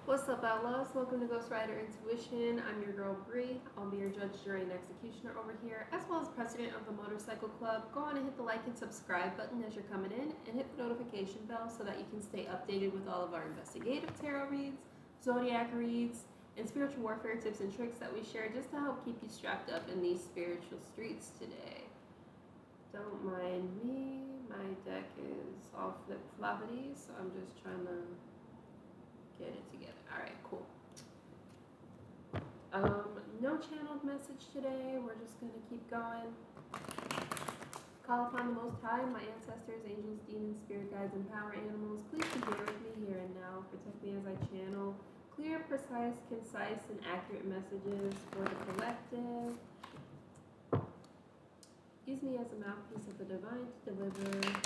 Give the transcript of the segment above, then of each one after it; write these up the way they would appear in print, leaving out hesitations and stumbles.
What's up, Outlaws? Welcome to Ghost Rider Intuition. I'm your girl Bree. I'll be your judge, jury, and executioner over here, as well as president of the Motorcycle Club. Go on and hit the like and subscribe button as you're coming in, and hit the notification bell so that you can stay updated with all of our investigative tarot reads, zodiac reads, and spiritual warfare tips and tricks that we share just to help keep you strapped up in these spiritual streets today. Don't mind me. My deck is all flip-floppity, so I'm just trying to get it together. All right, cool. No channeled message today. We're just gonna keep going. Call upon the Most High, my ancestors, angels, demons, spirit guides, and power animals. Please be here with me here and now. Protect me as I channel clear, precise, concise, and accurate messages for the collective. Use me as a mouthpiece of the divine to deliver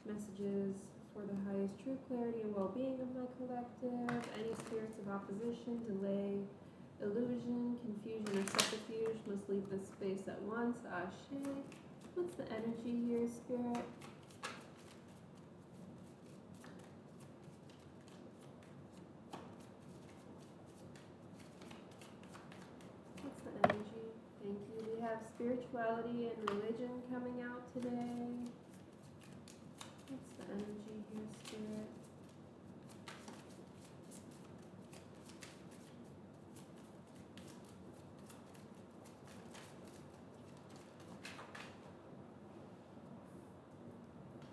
messages for the highest truth, clarity, and well-being of my collective. Any spirits of opposition, delay, illusion, confusion, or subterfuge must leave this space at once. Ashe. What's the energy here, Spirit? What's the energy? Thank you. We have spirituality and religion coming out today. What's the energy here, Spirit?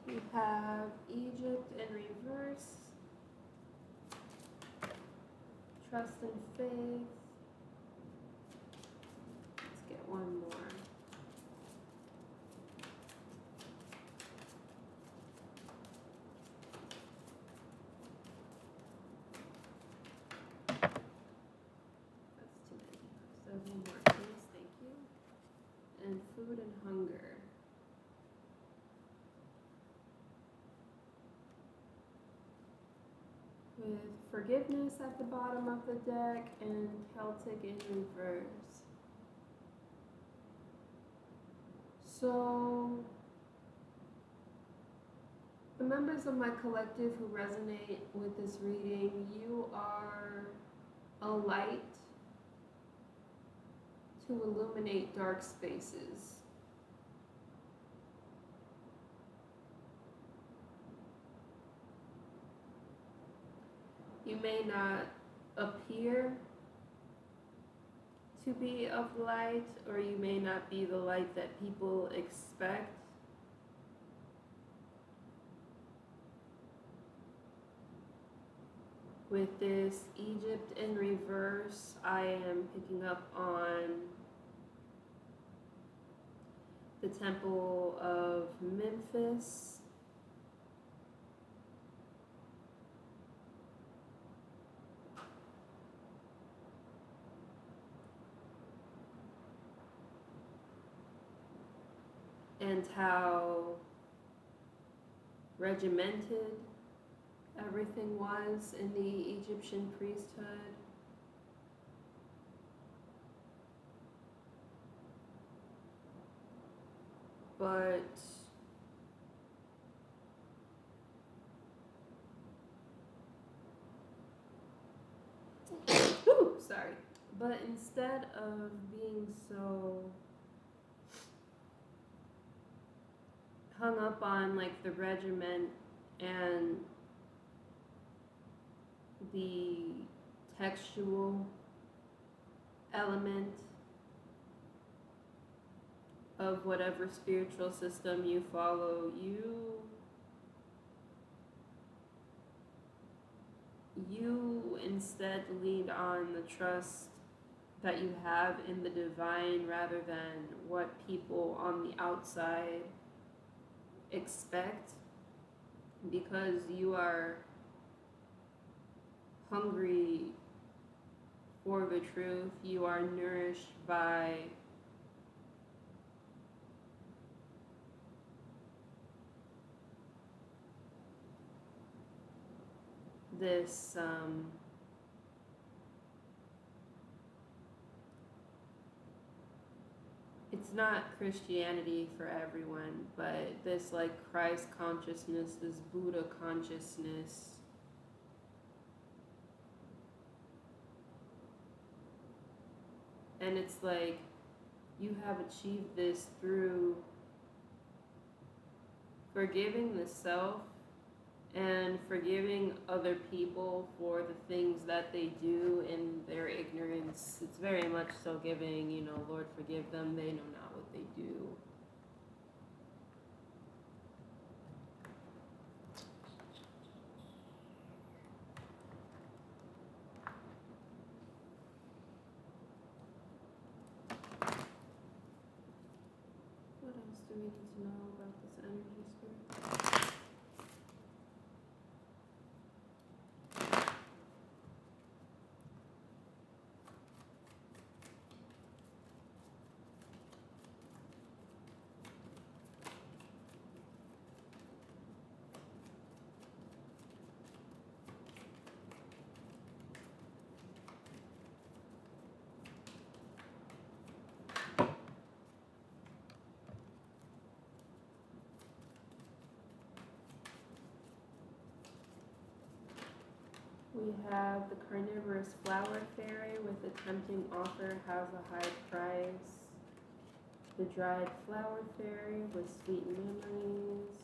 We have Egypt in reverse, trust and faith. Let's get one more. That's too many. Several more, please. Thank you. And food and hunger. With forgiveness at the bottom of the deck and Celtic in reverse. So, the members of my collective who resonate with this reading, you are a light to illuminate dark spaces. You may not appear to be of light, or you may not be the light that people expect. With this Egypt in reverse, I am picking up on the Temple of Memphis. And how regimented everything was in the Egyptian priesthood. But sorry. But instead of being so hung up on like the regiment and the textual element of whatever spiritual system you follow, you instead lean on the trust that you have in the divine rather than what people on the outside expect, because you are hungry for the truth. You are nourished by this it's not Christianity for everyone, but this like Christ consciousness, this Buddha consciousness And it's like you have achieved this through forgiving the self and forgiving other people for the things that they do in their ignorance. It's very much so giving, Lord, forgive them, they know not what they do. What else do we need to know about this energy spirit? We have the carnivorous flower fairy with a tempting offer has a high price. The dried flower fairy with sweet memories.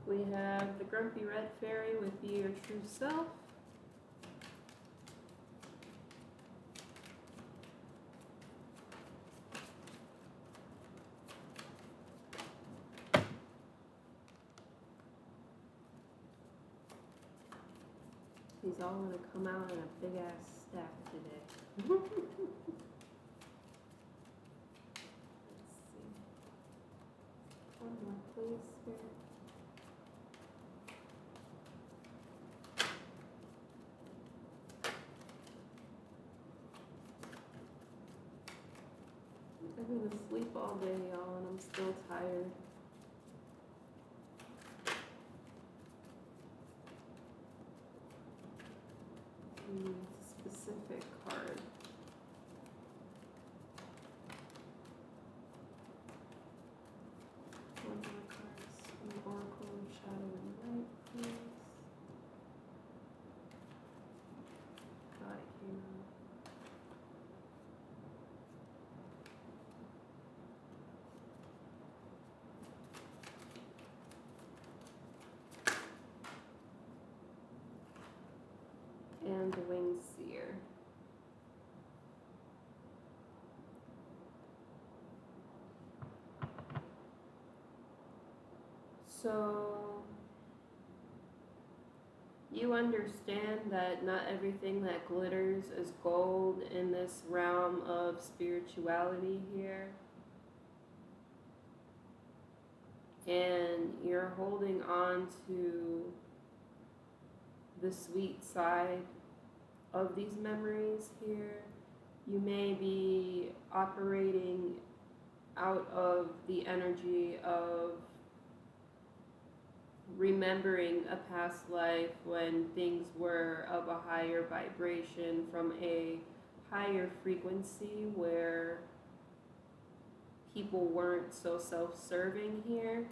We have the grumpy red fairy with be your true self. He's all gonna come out in a big ass stack today. Let's see. One more, please, Spirit. I've been asleep all day, y'all, and I'm still tired. Specific card. One more cards from the Oracle of Shadow and Light, please. God, it came out. And the Winged Seer. So, you understand that not everything that glitters is gold in this realm of spirituality here. And you're holding on to the sweet side of these memories here. You may be operating out of the energy of remembering a past life when things were of a higher vibration, from a higher frequency where people weren't so self-serving here.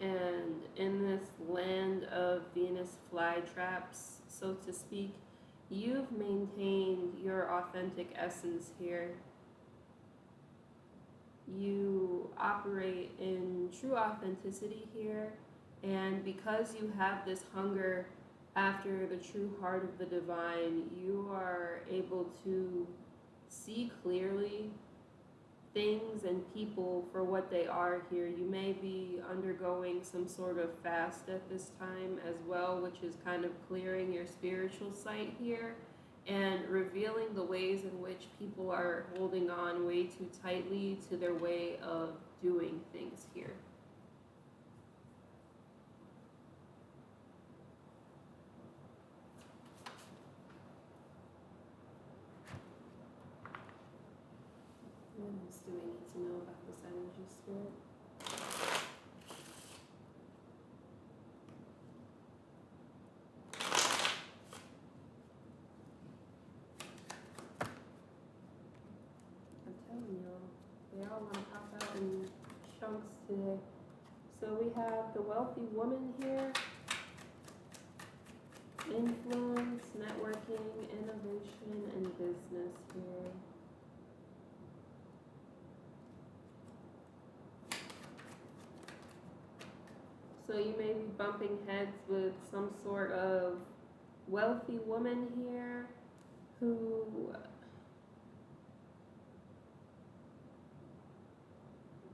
And in this land of Venus flytraps, so to speak, you've maintained your authentic essence here. You operate in true authenticity here, and because you have this hunger after the true heart of the divine, you are able to see clearly things and people for what they are here. You may be undergoing some sort of fast at this time as well, which is kind of clearing your spiritual sight here and revealing the ways in which people are holding on way too tightly to their way of doing things here. What else do we need to know about this energy spirit? They all want to pop out in chunks today. So we have the wealthy woman here. Influence, networking, innovation, and business here. So you may be bumping heads with some sort of wealthy woman here who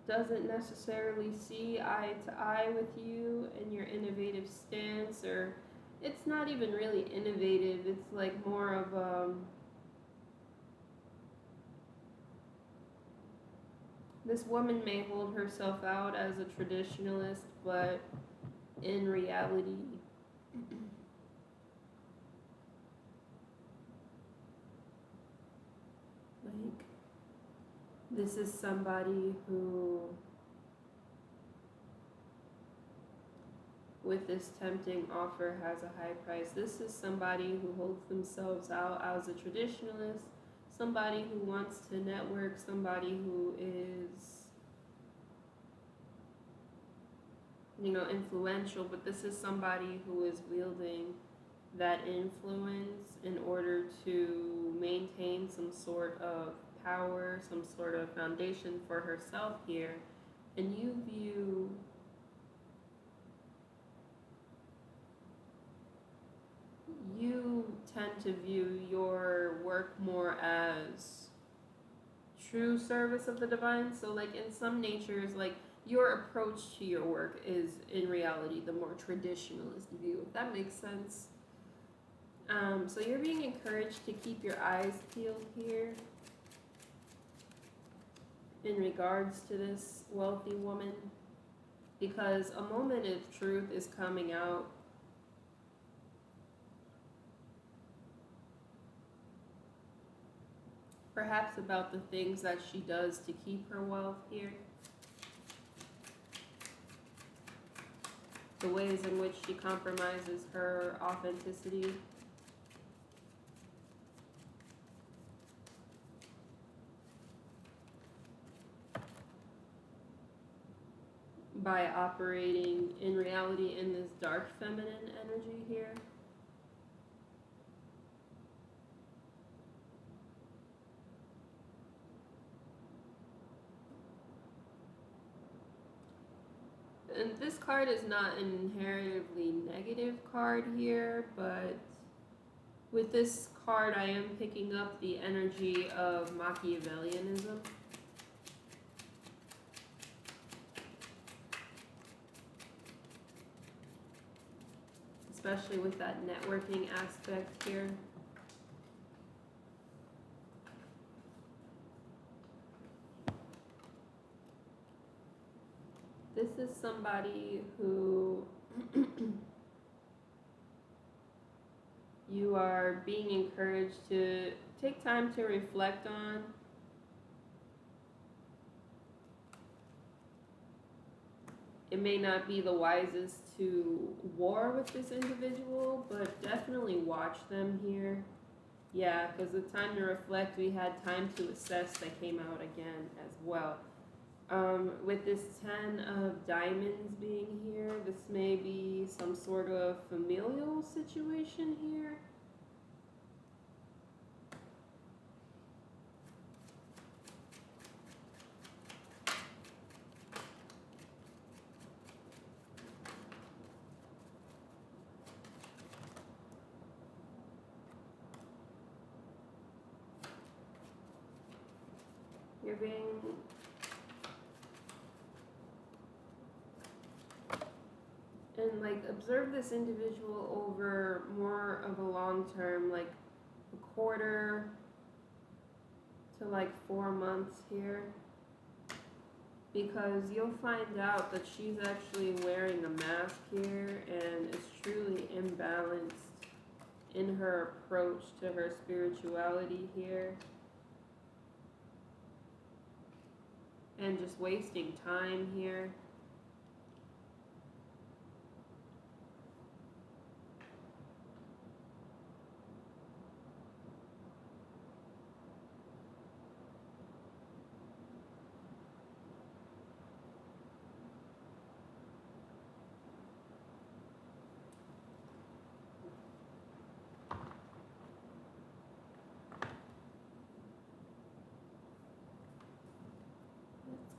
doesn't necessarily see eye to eye with you and your innovative stance, or it's not even really innovative, it's like more of this woman may hold herself out as a traditionalist, but in reality like this is somebody who, with this tempting offer, has a high price. This is somebody who holds themselves out as a traditionalist, somebody who wants to network, somebody who is, influential, but this is somebody who is wielding that influence in order to maintain some sort of power, some sort of foundation for herself here. And you tend to view your work more as true service of the divine. So like in some natures, like your approach to your work is in reality the more traditionalist view, if that makes sense. So you're being encouraged to keep your eyes peeled here in regards to this wealthy woman, because a moment of truth is coming out. Perhaps about the things that she does to keep her wealth here. The ways in which she compromises her authenticity. By operating in reality in this dark feminine energy here. And this card is not an inherently negative card here, but with this card I am picking up the energy of Machiavellianism. Especially with that networking aspect here. This is somebody who you are being encouraged to take time to reflect on. It may not be the wisest to war with this individual, but definitely watch them here. Yeah, because the time to reflect, we had time to assess that came out again as well. With this 10 of diamonds being here, this may be some sort of familial situation here. You're being and like observe this individual over more of a long term, like a quarter to like 4 months here, because you'll find out that she's actually wearing a mask here and is truly imbalanced in her approach to her spirituality here, and just wasting time here.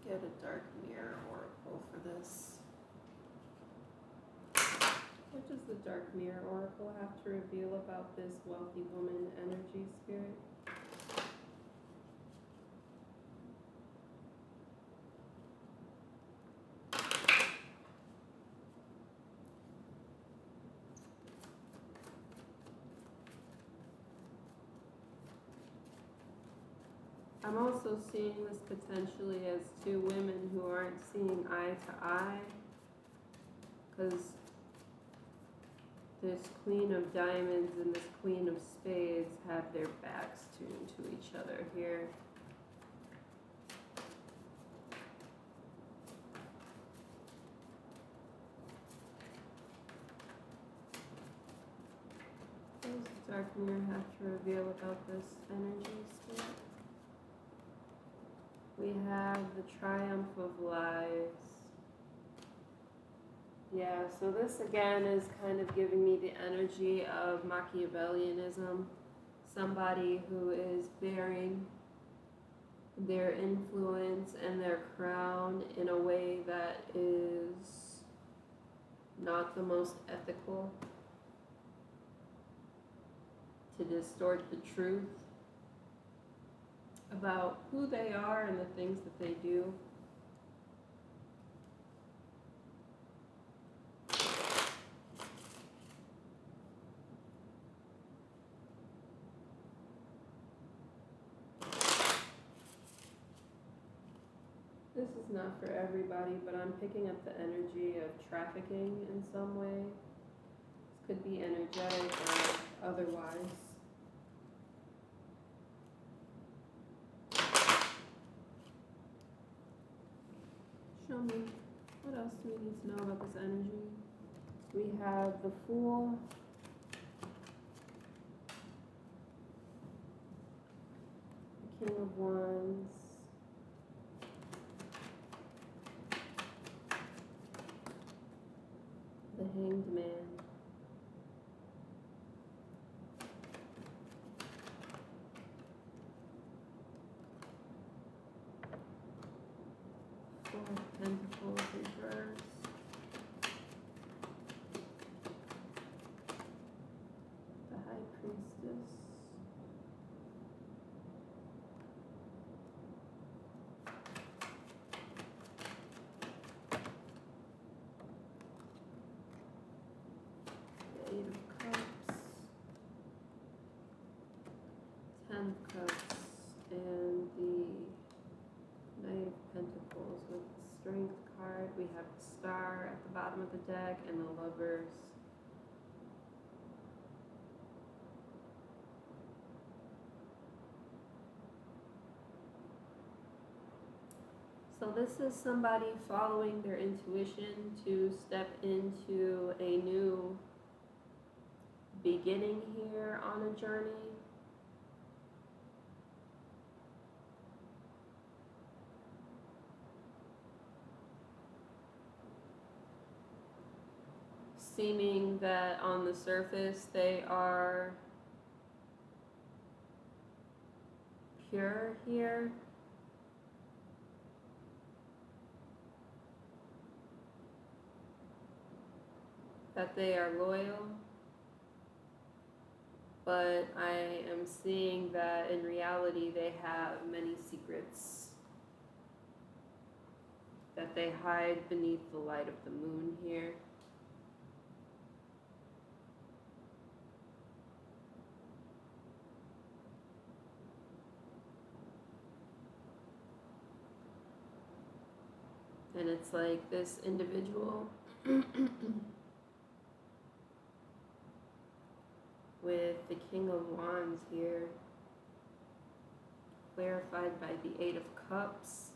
get a dark mirror oracle for this. What does the dark mirror oracle have to reveal about this wealthy woman energy spirit? I'm also seeing this potentially as two women who aren't seeing eye to eye, because this Queen of Diamonds and this Queen of Spades have their backs tuned to each other here. What does the dark mirror have to reveal about this energy spirit? We have the Triumph of Lives. Yeah, so this again is kind of giving me the energy of Machiavellianism. Somebody who is bearing their influence and their crown in a way that is not the most ethical, to distort the truth about who they are and the things that they do. This is not for everybody, but I'm picking up the energy of trafficking in some way. This could be energetic or otherwise. Show me, what else do we need to know about this energy? We have the Fool, the King of Wands, the Hanged Man, Four of Pentacles reversed, the High Priestess, the Eight of Cups, Ten of Cups, and the Knight of Pentacles with the Strength card. We have the Star at the bottom of the deck and the Lovers. So this is somebody following their intuition to step into a new beginning here on a journey. Seeming that on the surface they are pure here. That they are loyal, but I am seeing that in reality they have many secrets that they hide beneath the light of the moon here. And it's like this individual with the King of Wands here, clarified by the Eight of Cups.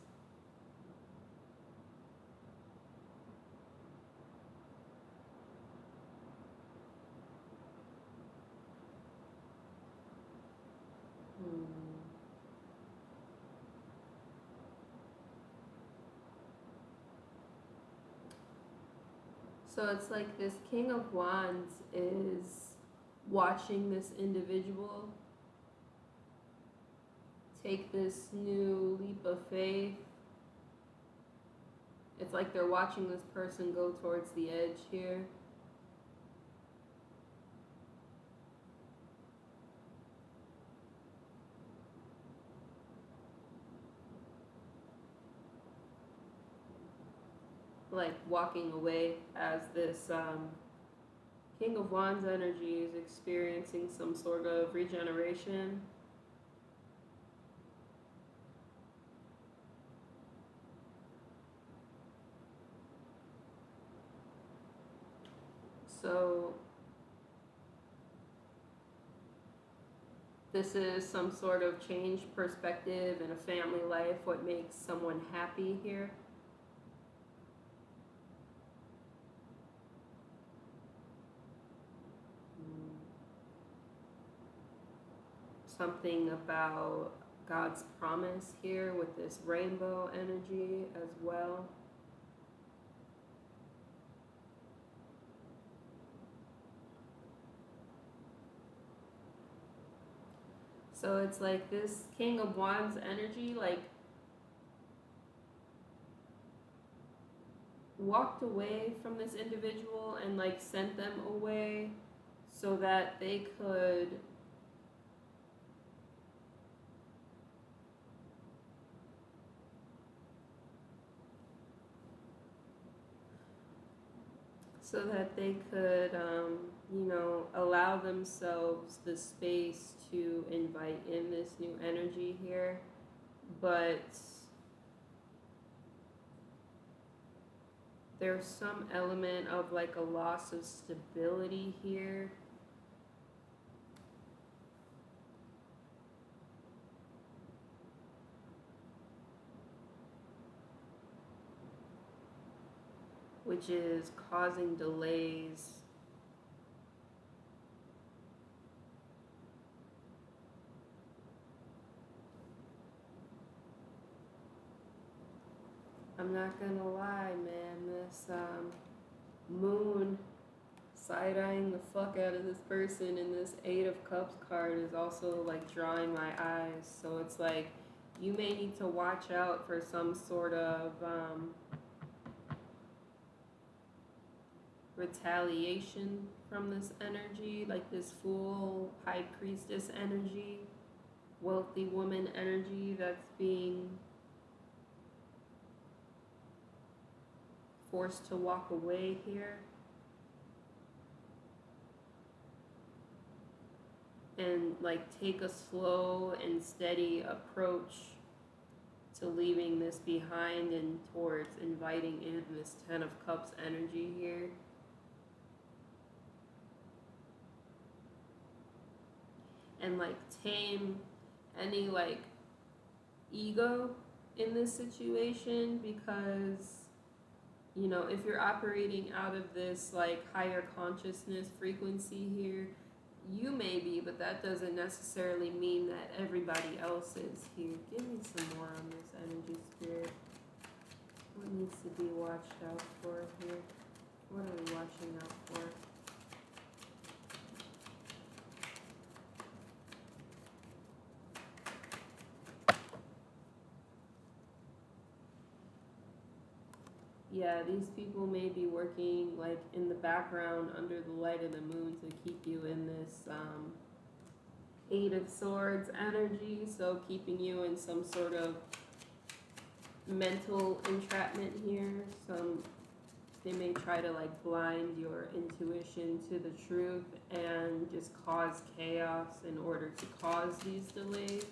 So it's like this King of Wands is watching this individual take this new leap of faith It's like they're watching this person go towards the edge here. Like walking away as this King of Wands energy is experiencing some sort of regeneration. So this is some sort of changed perspective in a family life, what makes someone happy here. Something about God's promise here with this rainbow energy as well. So it's like this King of Wands energy, like, walked away from this individual and like sent them away so that they could allow themselves the space to invite in this new energy here. But there's some element of like a loss of stability here. Which is causing delays. I'm not gonna lie, man, this moon side-eyeing the fuck out of this person in this Eight of Cups card is also like drawing my eyes. So it's like you may need to watch out for some sort of retaliation from this energy, like this Fool, High Priestess energy, wealthy woman energy that's being forced to walk away here. And like take a slow and steady approach to leaving this behind and towards inviting in this Ten of Cups energy here. And like tame any like ego in this situation, because if you're operating out of this like higher consciousness frequency here, you may be, but that doesn't necessarily mean that everybody else is here. Give me some more on this energy, Spirit. What needs to be watched out for here? What are we watching out for? Yeah, these people may be working like in the background under the light of the moon to keep you in this Eight of Swords energy, so keeping you in some sort of mental entrapment here. They may try to like blind your intuition to the truth and just cause chaos in order to cause these delays.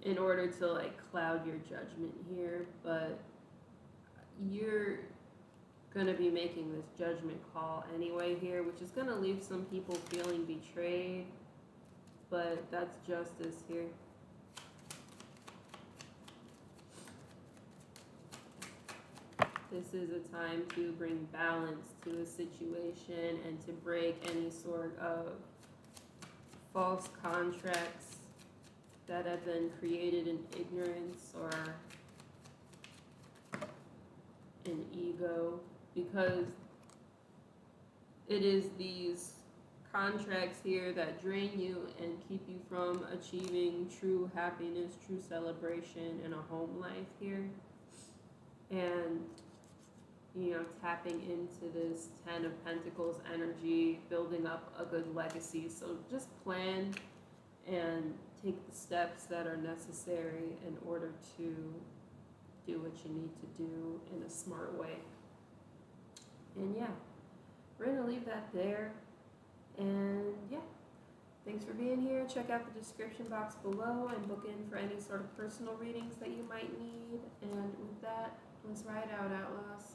In order to like cloud your judgment here, but you're gonna be making this judgment call anyway here, which is gonna leave some people feeling betrayed, but that's justice here. This is a time to bring balance to a situation and to break any sort of false contracts that have been created in ignorance or in ego, because it is these contracts here that drain you and keep you from achieving true happiness, true celebration, and a home life here. And, tapping into this Ten of Pentacles energy, building up a good legacy. So just plan and take the steps that are necessary in order to do what you need to do in a smart way. And yeah, we're going to leave that there. And yeah, thanks for being here. Check out the description box below and book in for any sort of personal readings that you might need. And with that, let's ride out, Outlaws.